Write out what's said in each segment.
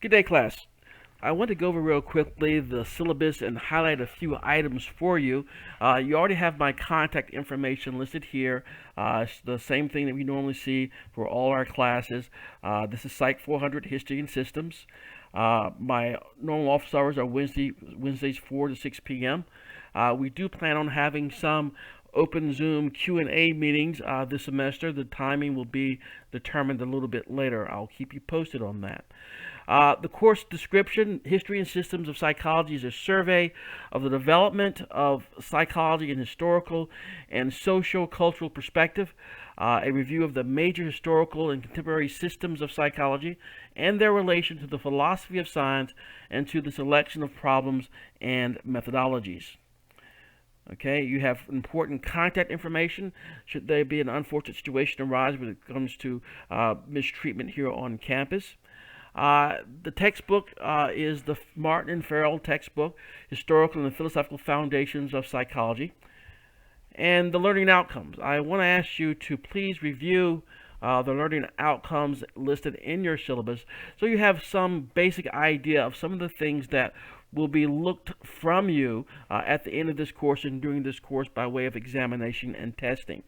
Good day, class. I want to go over real quickly the syllabus and highlight a few items for you. You already have my contact information listed here. It's the same thing that we normally see for all our classes. This is Psych 400 History and Systems. My normal office hours are Wednesdays 4 to 6 p.m. We do plan on having some open Zoom Q&A meetings this semester. The timing will be determined a little bit later. I'll keep you posted on that. The course description, History and Systems of Psychology, is a survey of the development of psychology in historical and social-cultural perspective, a review of the major historical and contemporary systems of psychology and their relation to the philosophy of science and to the selection of problems and methodologies. Okay, you have important contact information should there be an unfortunate situation arise when it comes to mistreatment here on campus. The textbook is the Martin and Farrell textbook, Historical and Philosophical Foundations of Psychology. And the learning outcomes. I want to ask you to please review the learning outcomes listed in your syllabus so you have some basic idea of some of the things that will be looked from you at the end of this course and during this course by way of examination and testing.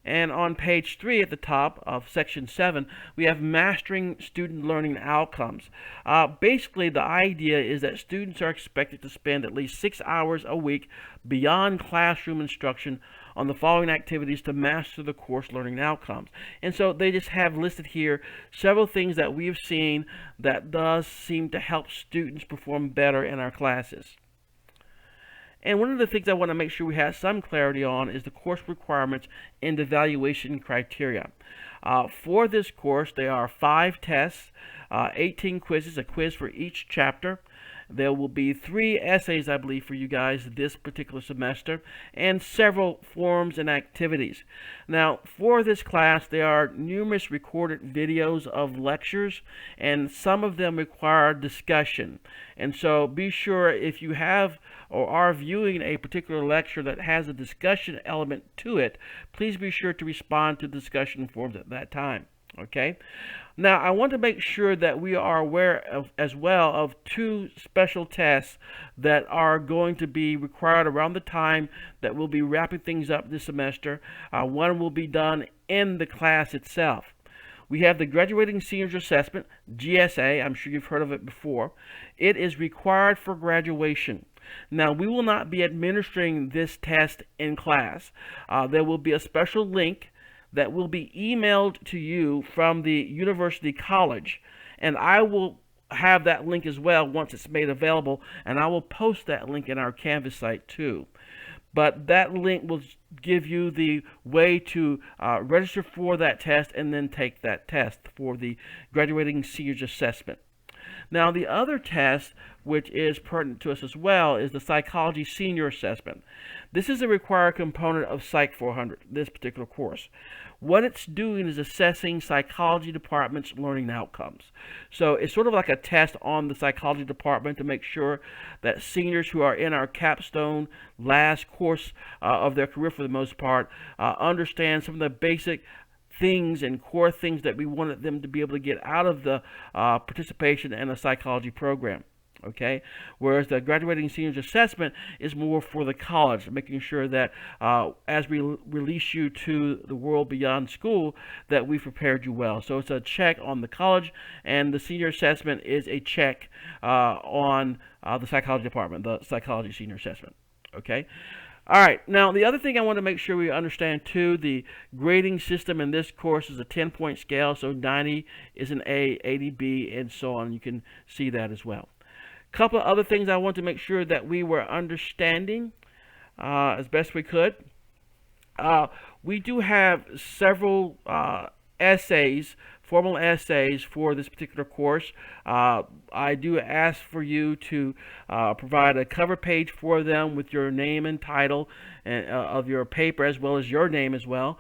And on page 3 at the top of section 7, we have mastering student learning outcomes. Basically, the idea is that students are expected to spend at least 6 hours a week beyond classroom instruction on the following activities to master the course learning outcomes. And so they just have listed here several things that we've seen that does seem to help students perform better in our classes. And one of the things I want to make sure we have some clarity on is the course requirements and evaluation criteria. For this course, there are 5 tests, 18 quizzes, a quiz for each chapter. There will be 3 essays, I believe, for you guys this particular semester, and several forums and activities. Now, for this class, there are numerous recorded videos of lectures, and some of them require discussion. And so be sure if you have or are viewing a particular lecture that has a discussion element to it, please be sure to respond to the discussion forums at that time. Okay. Now, I want to make sure that we are aware of, as well, of 2 special tests that are going to be required around the time that we'll be wrapping things up this semester. One will be done in the class itself. We have the Graduating Seniors Assessment, GSA. I'm sure you've heard of it before. It is required for graduation. Now, we will not be administering this test in class. There will be a special link that will be emailed to you from the university college, and I will have that link as well once it's made available, and I will post that link in our Canvas site too. But that link will give you the way to register for that test and then take that test for the Graduating Seniors Assessment. Now, the other test, which is pertinent to us as well, is the Psychology Senior Assessment. This is a required component of Psych 400, this particular course. What it's doing is assessing psychology department's learning outcomes. So it's sort of like a test on the psychology department to make sure that seniors who are in our capstone last course of their career for the most part understand some of the basic things and core things that we wanted them to be able to get out of the participation in a psychology program. Okay, whereas the Graduating Seniors Assessment is more for the college, making sure that as we release you to the world beyond school, that we've prepared you well. So it's a check on the college, and the Senior Assessment is a check on the psychology department, the Psychology Senior Assessment. Okay. All right, now the other thing I want to make sure we understand too, the grading system in this course is a 10-point scale, so 90 is an A, 80 B, and so on. You can see that as well. Couple of other things I want to make sure that we were understanding as best we could. We do have several essays, formal essays for this particular course. I do ask for you to provide a cover page for them with your name and title and, of your paper, as well as your name as well,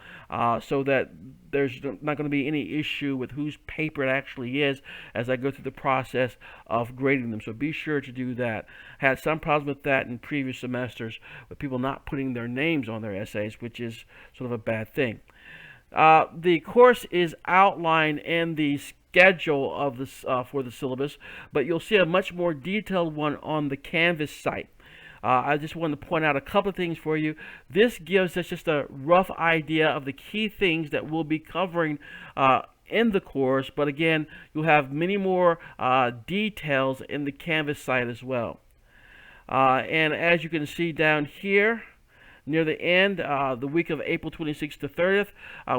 so that there's not going to be any issue with whose paper it actually is as I go through the process of grading them. So be sure to do that. I had some problems with that in previous semesters with people not putting their names on their essays, which is sort of a bad thing. The course is outlined in the schedule of this for the syllabus, but you'll see a much more detailed one on the Canvas site. I just wanted to point out a couple of things for you. This gives us just a rough idea of the key things that we'll be covering in the course, but again, you'll have many more details in the Canvas site as well. And as you can see down here, near the end, the week of April 26th to 30th,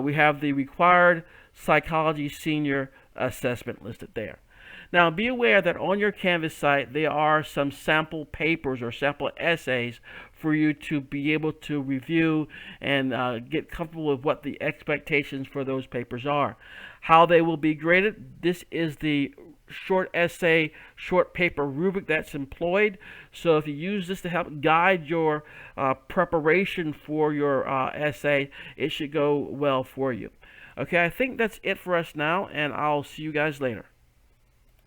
we have the required psychology senior assessment listed there. Now, be aware that on your Canvas site, there are some sample papers or sample essays for you to be able to review and get comfortable with what the expectations for those papers are. How they will be graded, this is the short essay, short paper rubric that's employed. So if you use this to help guide your preparation for your essay, it should go well for you. Okay, I think that's it for us now, and I'll see you guys later.